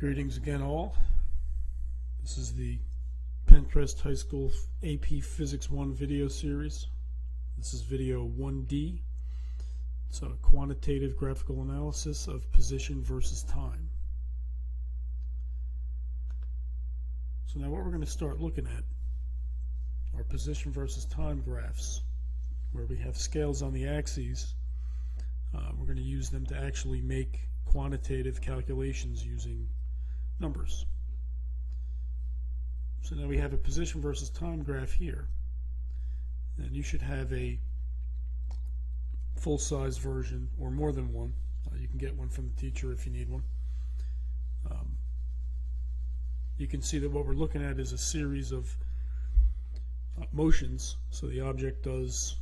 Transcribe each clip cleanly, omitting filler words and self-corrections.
Greetings again all. This is the Pencrest High School AP Physics 1 video series. This is video 1D. It's a quantitative graphical analysis of position versus time. So now what we're going to start looking at are position versus time graphs, where we have scales on the axes. We're going to use them to actually make quantitative calculations using numbers. So now we have a position versus time graph here, and you should have a full-size version or more than one. You can get one from the teacher if you need one. You can see that what we're looking at is a series of motions. So the object does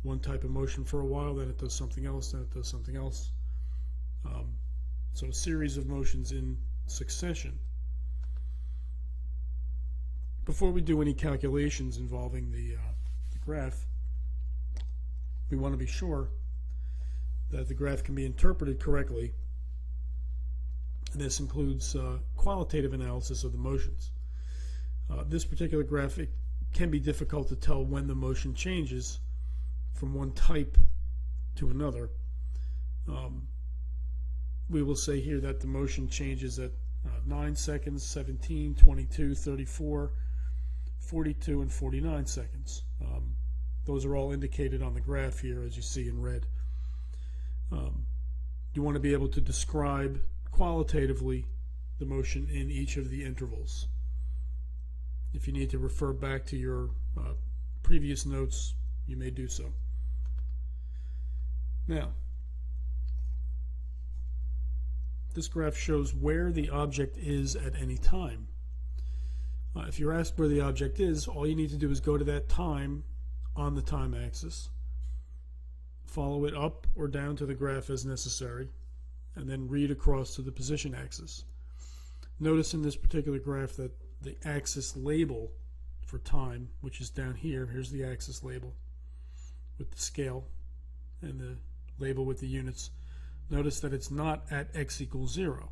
one type of motion for a while, then it does something else, then it does something else. So a series of motions in succession. Before we do any calculations involving the graph, we want to be sure that the graph can be interpreted correctly. And this includes qualitative analysis of the motions. This particular graph, it can be difficult to tell when the motion changes from one type to another. We will say here that the motion changes at 9 seconds, 17, 22, 34, 42, and 49 seconds. Those are all indicated on the graph here, as you see in red. You want to be able to describe qualitatively the motion in each of the intervals. If you need to refer back to your previous notes, you may do so. Now, this graph shows where the object is at any time. If you're asked where the object is, all you need to do is go to that time on the time axis, follow it up or down to the graph as necessary, and then read across to the position axis. Notice in this particular graph that the axis label for time, which is down here, here's the axis label with the scale and the label with the units. Notice that it's not at x equals 0.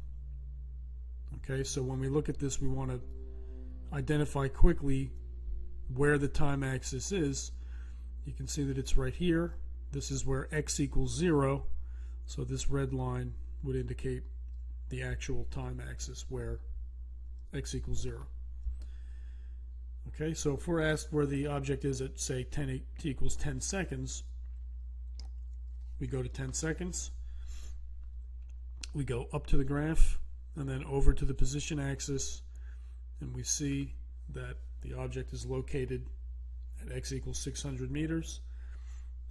Okay, so when we look at this, we want to identify quickly where the time axis is. You can see that it's right here. This is where x equals 0, so this red line would indicate the actual time axis where x equals 0. Okay, so if we're asked where the object is at, say, t equals 10 seconds, we go to 10 seconds, we go up to the graph, and then over to the position axis, and we see that the object is located at x equals 600 meters.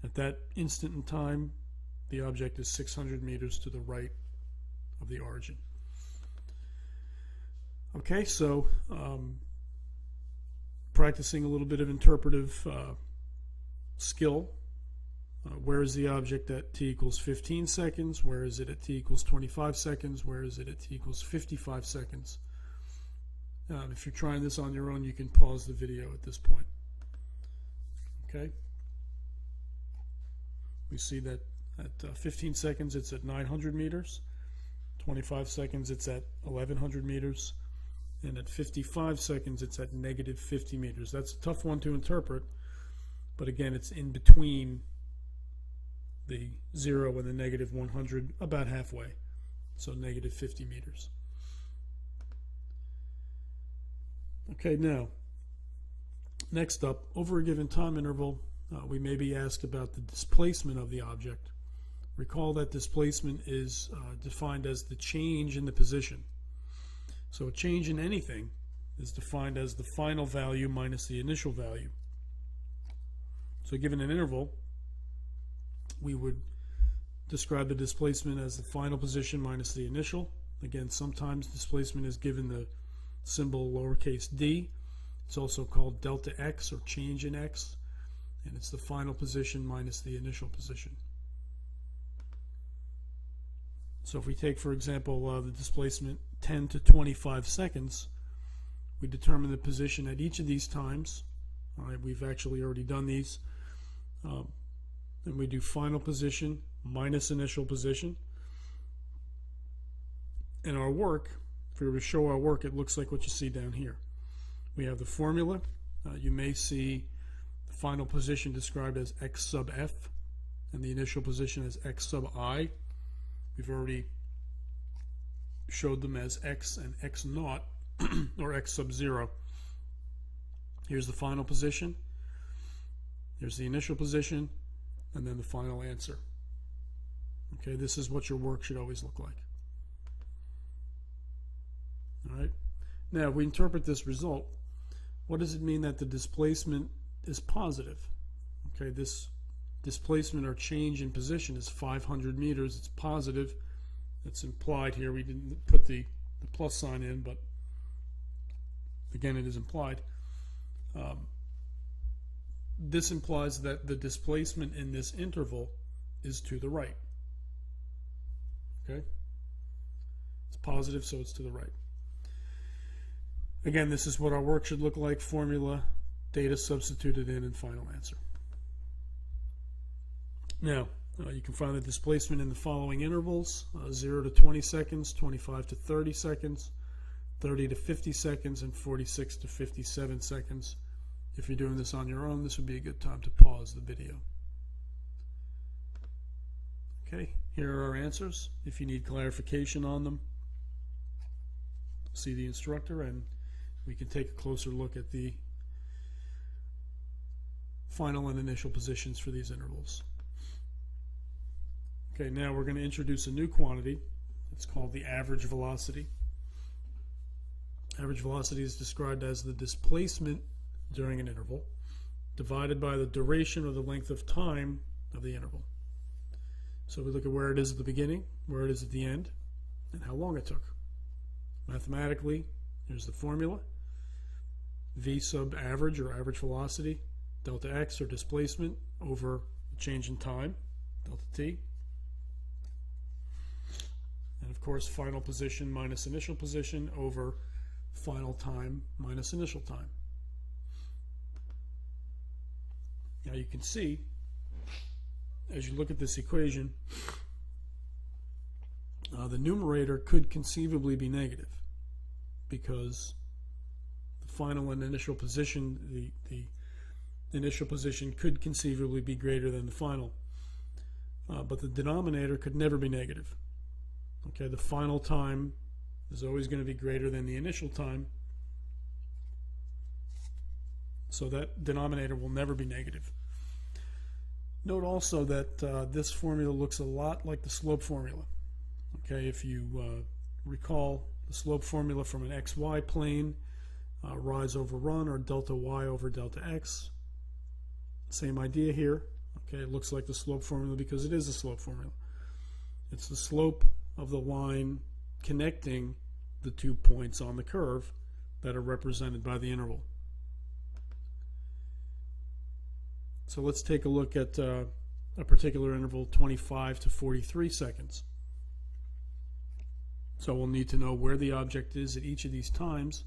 At that instant in time, the object is 600 meters to the right of the origin. Okay, so practicing a little bit of interpretive skill. Where is the object at t equals 15 seconds? Where is it at t equals 25 seconds? Where is it at t equals 55 seconds? If you're trying this on your own, you can pause the video at this point. Okay? We see that at 15 seconds it's at 900 meters, 25 seconds it's at 1100 meters, and at 55 seconds it's at negative 50 meters. That's a tough one to interpret, but again, it's in between the 0 and the negative 100, about halfway, so negative 50 meters. Okay, now, next up, over a given time interval, we may be asked about the displacement of the object. Recall that displacement is defined as the change in the position. So a change in anything is defined as the final value minus the initial value. So given an interval, we would describe the displacement as the final position minus the initial. Again, sometimes displacement is given the symbol lowercase d. It's also called delta x, or change in x, and it's the final position minus the initial position. So if we take, for example, the displacement 10 to 25 seconds, we determine the position at each of these times. All right, we've actually already done these. And we do final position minus initial position. in our work, if we were to show our work, it looks like what you see down here. We have the formula. You may see the final position described as x sub f and the initial position as x sub I. We've already showed them as x and x naught or x sub 0. Here's the final position. Here's the initial position, and then the final answer. Okay, this is what your work should always look like. All right. Now, if we interpret this result, what does it mean that the displacement is positive? Okay, this displacement or change in position is 500 meters. It's positive. It's implied here. We didn't put the plus sign in, but again, it is implied. This implies that the displacement in this interval is to the right. Okay? It's positive, so it's to the right. Again, this is what our work should look like. Formula, data substituted in, and final answer. Now, you can find the displacement in the following intervals: 0 to 20 seconds, 25 to 30 seconds, 30 to 50 seconds, and 46 to 57 seconds. If you're doing this on your own, this would be a good time to pause the video. Okay, here are our answers. If you need clarification on them, see the instructor, and we can take a closer look at the final and initial positions for these intervals. Okay, now we're going to introduce a new quantity. It's called the average velocity. Average velocity is described as the displacement during an interval divided by the duration or the length of time of the interval. So we look at where it is at the beginning, where it is at the end, and how long it took. Mathematically, here's the formula. V sub average or average velocity, delta x or displacement over the change in time, delta t. And of course, final position minus initial position over final time minus initial time. Now you can see, as you look at this equation, the numerator could conceivably be negative because the final and initial position, the initial position could conceivably be greater than the final. But the denominator could never be negative. Okay, the final time is always going to be greater than the initial time. So that denominator will never be negative. Note also that this formula looks a lot like the slope formula. Okay, if you recall the slope formula from an xy plane, rise over run, or delta y over delta x. Same idea here. Okay, it looks like the slope formula because it is a slope formula. It's the slope of the line connecting the 2 points on the curve that are represented by the interval. So let's take a look at a particular interval, 25 to 43 seconds. So we'll need to know where the object is at each of these times,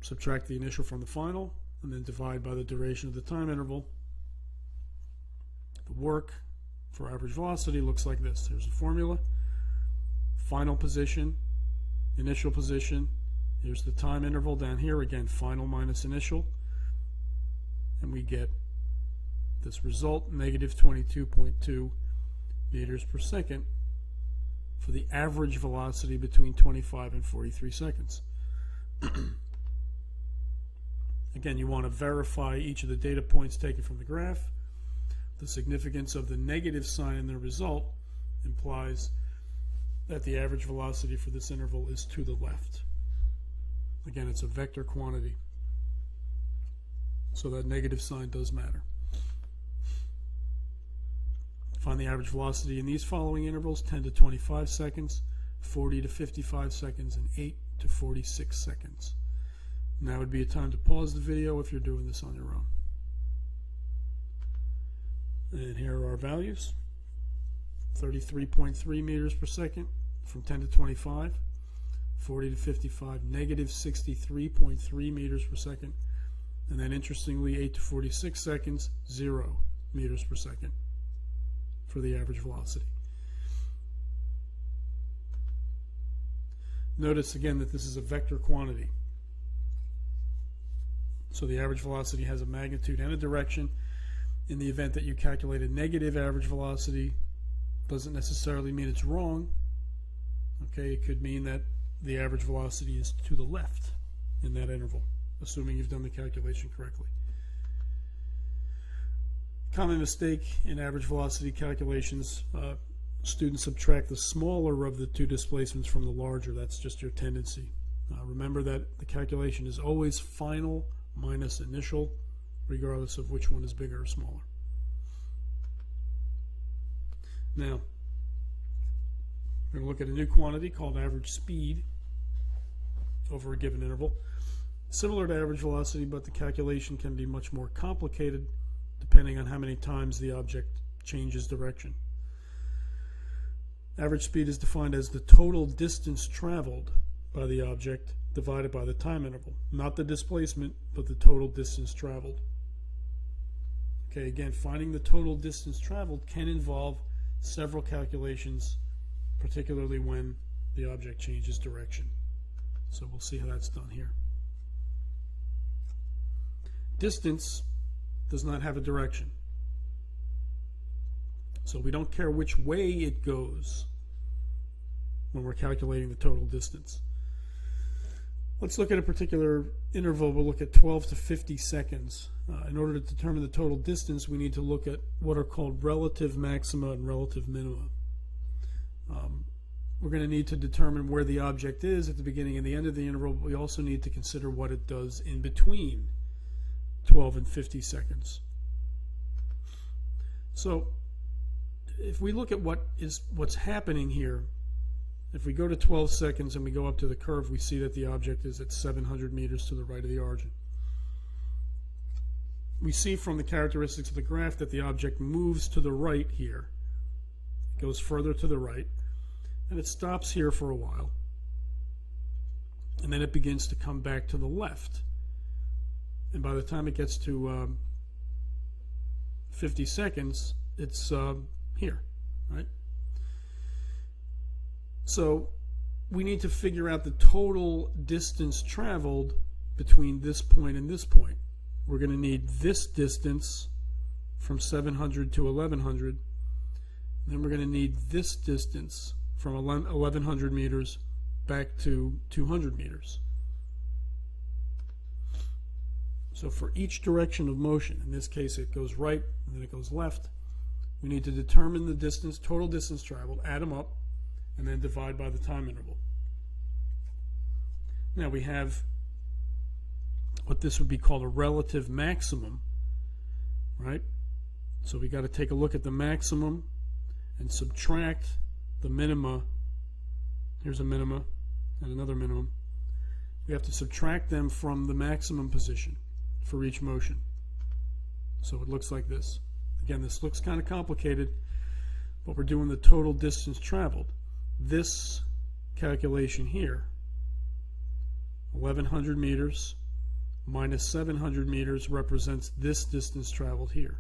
subtract the initial from the final, and then divide by the duration of the time interval. The work for average velocity looks like this. Here's the formula. Final position, initial position. Here's the time interval down here. Again, final minus initial. And we get this result, negative 22.2 meters per second for the average velocity between 25 and 43 seconds. Again, you want to verify each of the data points taken from the graph. The significance of the negative sign in the result implies that the average velocity for this interval is to the left. Again, it's a vector quantity, so that negative sign does matter. Find the average velocity in these following intervals: 10 to 25 seconds, 40 to 55 seconds, and 8 to 46 seconds. Now would be a time to pause the video if you're doing this on your own. And here are our values. 33.3 meters per second from 10 to 25, 40 to 55, negative 63.3 meters per second, and then interestingly 8 to 46 seconds, 0 meters per second for the average velocity. Notice again that this is a vector quantity. So the average velocity has a magnitude and a direction. In the event that you calculate a negative average velocity, doesn't necessarily mean it's wrong. Okay, it could mean that the average velocity is to the left in that interval, assuming you've done the calculation correctly. Common mistake in average velocity calculations, students subtract the smaller of the two displacements from the larger. That's just your tendency. Remember that the calculation is always final minus initial, regardless of which one is bigger or smaller. Now, we're going to look at a new quantity called average speed over a given interval. Similar to average velocity, but the calculation can be much more complicated depending on how many times the object changes direction. Average speed is defined as the total distance traveled by the object divided by the time interval. Not the displacement, but the total distance traveled. Okay, again, finding the total distance traveled can involve several calculations, particularly when the object changes direction. So we'll see how that's done here. Distance does not have a direction. So we don't care which way it goes when we're calculating the total distance. Let's look at a particular interval. We'll look at 12 to 50 seconds. In order to determine the total distance, we need to look at what are called relative maxima and relative minima. We're going to need to determine where the object is at the beginning and the end of the interval, but we also need to consider what it does in between 12 and 50 seconds. So if we look at what's happening here, if we go to 12 seconds and we go up to the curve, we see that the object is at 700 meters to the right of the origin. We see from the characteristics of the graph that the object moves to the right here. It goes further to the right, and it stops here for a while. And then it begins to come back to the left. And by the time it gets to 50 seconds, it's here, right? So we need to figure out the total distance traveled between this point and this point. We're going to need this distance from 700 to 1100. And then we're going to need this distance from 1100 meters back to 200 meters. So for each direction of motion, in this case it goes right and then it goes left, we need to determine the distance, total distance traveled, add them up, and then divide by the time interval. Now we have what this would be called a relative maximum, right? So we got to take a look at the maximum and subtract the minima. Here's a minima and another minimum. We have to subtract them from the maximum position for each motion. So it looks like this. Again, this looks kind of complicated, but we're doing the total distance traveled. This calculation here, 1100 meters minus 700 meters represents this distance traveled here.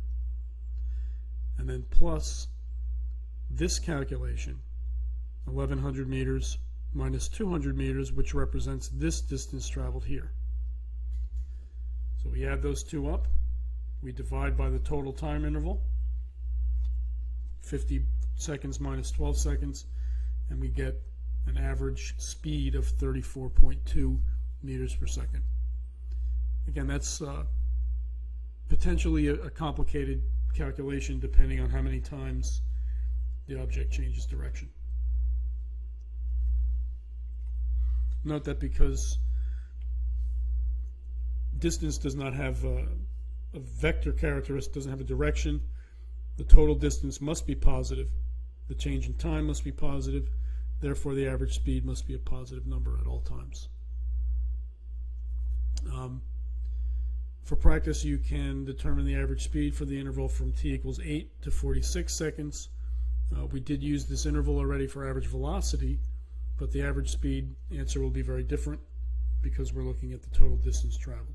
And then plus this calculation, 1100 meters minus 200 meters, which represents this distance traveled here. So we add those two up, we divide by the total time interval, 50 seconds minus 12 seconds, and we get an average speed of 34.2 meters per second. Again, that's potentially a complicated calculation depending on how many times the object changes direction. Note that because distance does not have a vector characteristic, doesn't have a direction, the total distance must be positive. The change in time must be positive. Therefore, the average speed must be a positive number at all times. For practice, you can determine the average speed for the interval from t equals 8 to 46 seconds. We did use this interval already for average velocity, but the average speed answer will be very different because we're looking at the total distance traveled.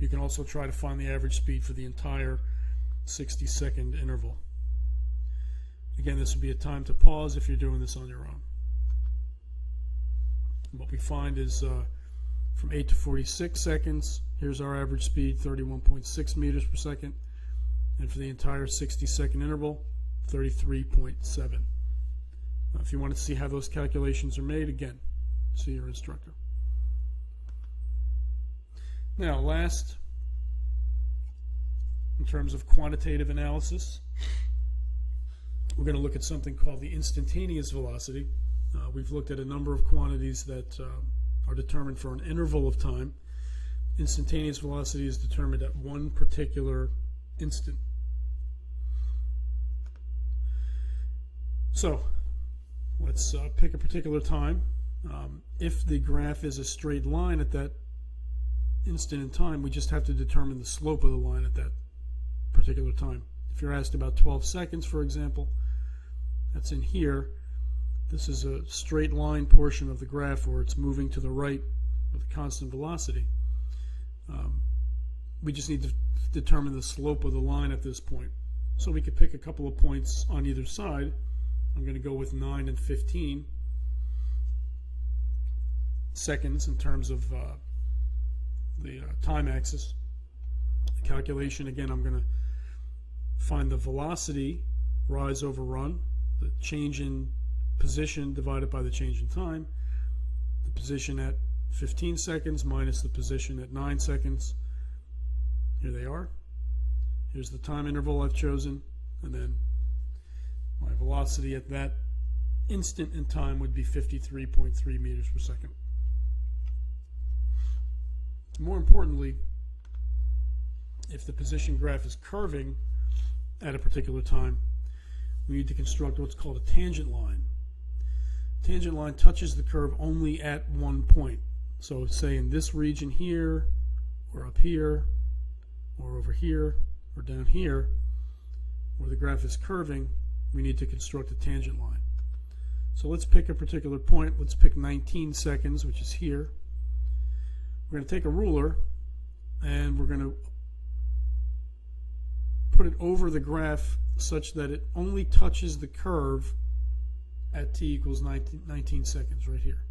You can also try to find the average speed for the entire 60-second interval. Again, this would be a time to pause if you're doing this on your own. And what we find is from 8 to 46 seconds, here's our average speed, 31.6 meters per second. And for the entire 60-second interval, 33.7. If you want to see how those calculations are made, again, see your instructor. Now, last, in terms of quantitative analysis, we're going to look at something called the instantaneous velocity. We've looked at a number of quantities that are determined for an interval of time. Instantaneous velocity is determined at one particular instant. So, let's pick a particular time. If the graph is a straight line at that instant in time, we just have to determine the slope of the line at that particular time. If you're asked about 12 seconds, for example, that's in here. This is a straight line portion of the graph where it's moving to the right with a constant velocity. We just need to determine the slope of the line at this point. So we could pick a couple of points on either side. I'm going to go with 9 and 15 seconds in terms of the time axis. The calculation, again, I'm going to find the velocity, rise over run, the change in position divided by the change in time, the position at 15 seconds minus the position at 9 seconds. Here they are. Here's the time interval I've chosen, and then my velocity at that instant in time would be 53.3 meters per second. More importantly, if the position graph is curving at a particular time, we need to construct what's called a tangent line. Tangent line touches the curve only at one point. So say in this region here, or up here, or over here, or down here, where the graph is curving, we need to construct a tangent line. So let's pick a particular point. Let's pick 19 seconds, which is here. We're going to take a ruler, and we're going to put it over the graph such that it only touches the curve at t equals 19 seconds, right here.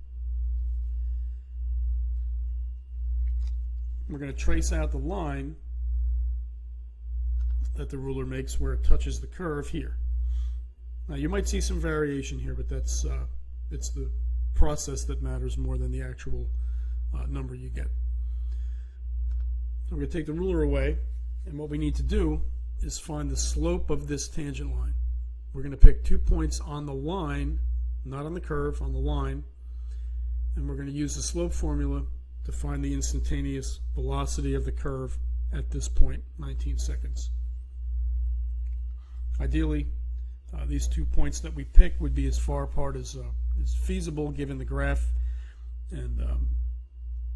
We're going to trace out the line that the ruler makes where it touches the curve here. Now you might see some variation here, but that's it's the process that matters more than the actual number you get. So we're going to take the ruler away, and what we need to do is find the slope of this tangent line. We're going to pick 2 points on the line, not on the curve, on the line, and we're going to use the slope formula to find the instantaneous velocity of the curve at this point, 19 seconds. Ideally, these 2 points that we pick would be as far apart as feasible given the graph and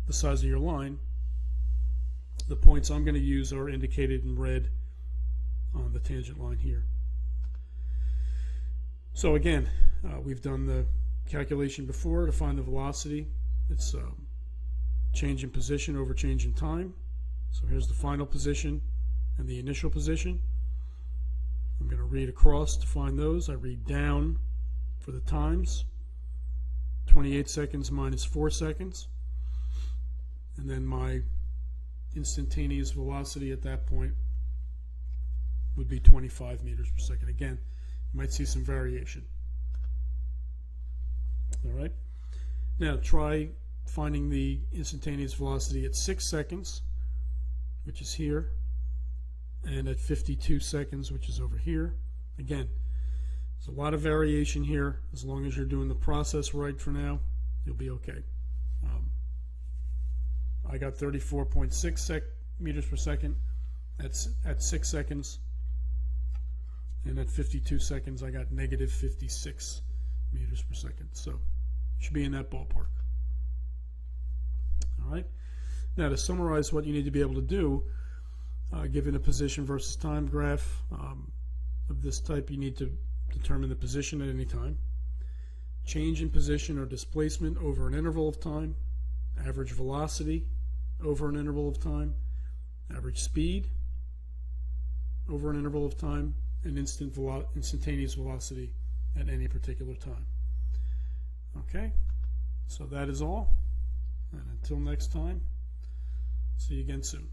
the size of your line. The points I'm going to use are indicated in red on the tangent line here. So again, we've done the calculation before to find the velocity. It's change in position over change in time. So here's the final position and the initial position. I'm going to read across to find those. I read down for the times, 28 seconds minus 4 seconds, and then my instantaneous velocity at that point would be 25 meters per second. Again, you might see some variation. All right. Now try finding the instantaneous velocity at 6 seconds, which is here, and at 52 seconds, which is over here. Again, there's a lot of variation here. As long as you're doing the process right for now, you'll be okay. I got 34.6 meters per second at 6 seconds, and at 52 seconds I got negative 56 meters per second. So you should be in that ballpark. All right. Now to summarize what you need to be able to do, given a position versus time graph of this type, you need to determine the position at any time, change in position or displacement over an interval of time, average velocity over an interval of time, average speed over an interval of time, and instantaneous velocity at any particular time. Okay, So that is all. And until next time, see you again soon.